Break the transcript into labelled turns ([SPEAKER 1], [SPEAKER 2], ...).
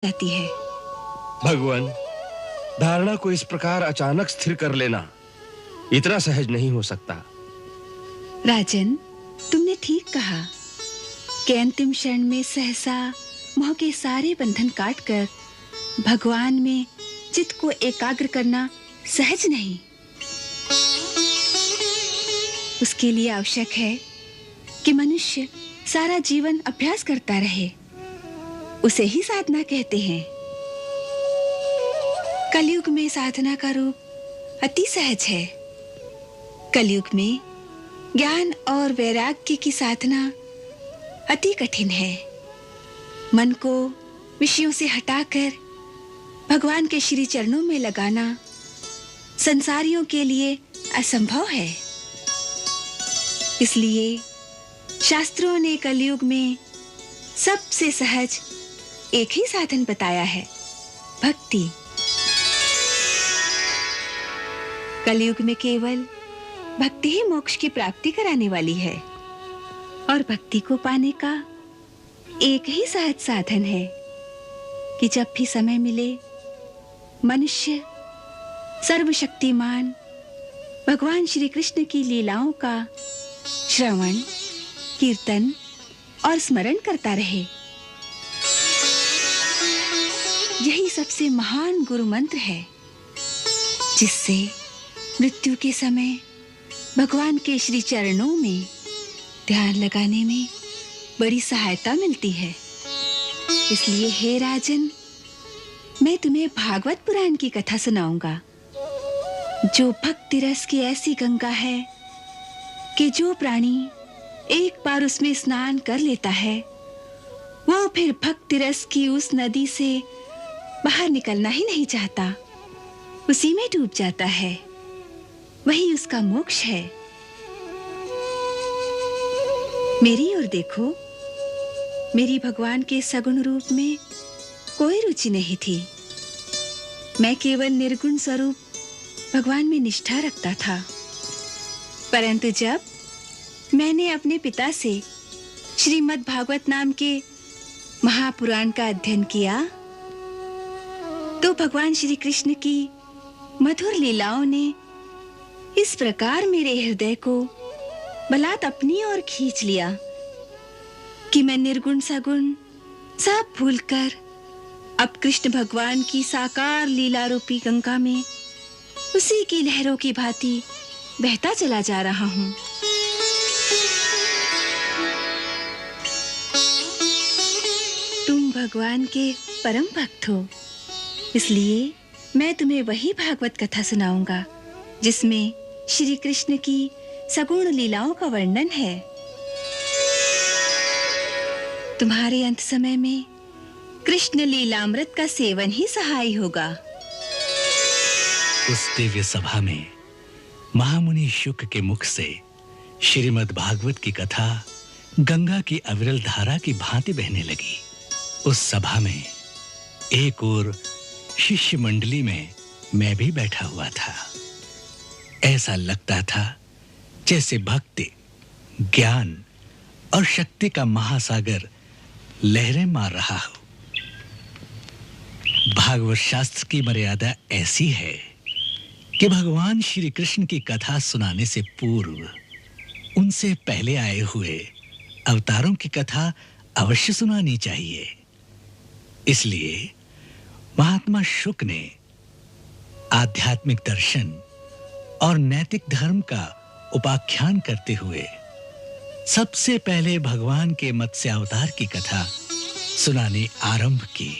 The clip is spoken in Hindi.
[SPEAKER 1] रहती है।
[SPEAKER 2] भगवान, धारणा को इस प्रकार अचानक स्थिर कर लेना इतना सहज नहीं हो सकता।
[SPEAKER 1] राजन, तुमने ठीक कहा कि अंतिम क्षण में सहसा मोह के सारे बंधन काटकर भगवान में चित्त को एकाग्र करना सहज नहीं। उसके लिए आवश्यक है कि मनुष्य सारा जीवन अभ्यास करता रहे। उसे ही साधना कहते हैं। कलयुग में साधना का रूप अति सहज है। कलयुग में ज्ञान और वैराग्य की साधना अति कठिन है। मन को विषयों से हटाकर भगवान के श्री चरणों में लगाना संसारियों के लिए असंभव है। इसलिए शास्त्रों ने कलयुग में सबसे सहज एक ही साधन बताया है, भक्ति। कलयुग में केवल भक्ति ही मोक्ष की प्राप्ति कराने वाली है और भक्ति को पाने का एक ही सहज साधन है कि जब भी समय मिले मनुष्य सर्वशक्तिमान भगवान श्री कृष्ण की लीलाओं का श्रवण, कीर्तन और स्मरण करता रहे। यही सबसे महान गुरु मंत्र है जिससे मृत्यु के समय भगवान के श्री चरणों में ध्यान लगाने में बड़ी सहायता मिलती है। इसलिए हे राजन, मैं तुम्हें भागवत पुराण की कथा सुनाऊंगा, जो भक्ति रस की ऐसी गंगा है कि जो प्राणी एक बार उसमें स्नान कर लेता है वो फिर भक्ति रस की उस नदी से बाहर निकलना ही नहीं चाहता, उसी में डूब जाता है। वही उसका मोक्ष है। मेरी ओर देखो, मेरी भगवान के सगुण रूप में कोई रुचि नहीं थी। मैं केवल निर्गुण स्वरूप भगवान में निष्ठा रखता था। परंतु जब मैंने अपने पिता से श्रीमद् भागवत नाम के महापुराण का अध्ययन किया तो भगवान श्री कृष्ण की मधुर लीलाओं ने इस प्रकार मेरे हृदय को बलात् अपनी ओर खींच लिया कि मैं निर्गुण सगुण सब भूलकर अब कृष्ण भगवान की साकार लीला रूपी गंगा में उसी की लहरों की भांति बहता चला जा रहा हूं। तुम भगवान के परम भक्त हो, इसलिए मैं तुम्हें वही भागवत कथा सुनाऊंगा जिसमें श्री कृष्ण की सगुण लीलाओं का वर्णन है। तुम्हारे अंत समय में कृष्ण लीलामृत का सेवन ही सहाय होगा।
[SPEAKER 3] उस दिव्य सभा में महामुनि शुक के मुख से श्रीमद् भागवत की कथा गंगा की अविरल धारा की भांति बहने लगी। उस सभा में एक ओर शिष्य मंडली में मैं भी बैठा हुआ था। ऐसा लगता था जैसे भक्ति, ज्ञान और शक्ति का महासागर लहरें मार रहा हो। भागवत शास्त्र की मर्यादा ऐसी है कि भगवान श्री कृष्ण की कथा सुनाने से पूर्व उनसे पहले आए हुए अवतारों की कथा अवश्य सुनानी चाहिए। इसलिए महात्मा शुक ने आध्यात्मिक दर्शन और नैतिक धर्म का उपाख्यान करते हुए सबसे पहले भगवान के मत्स्य अवतार की कथा सुनाने आरंभ की।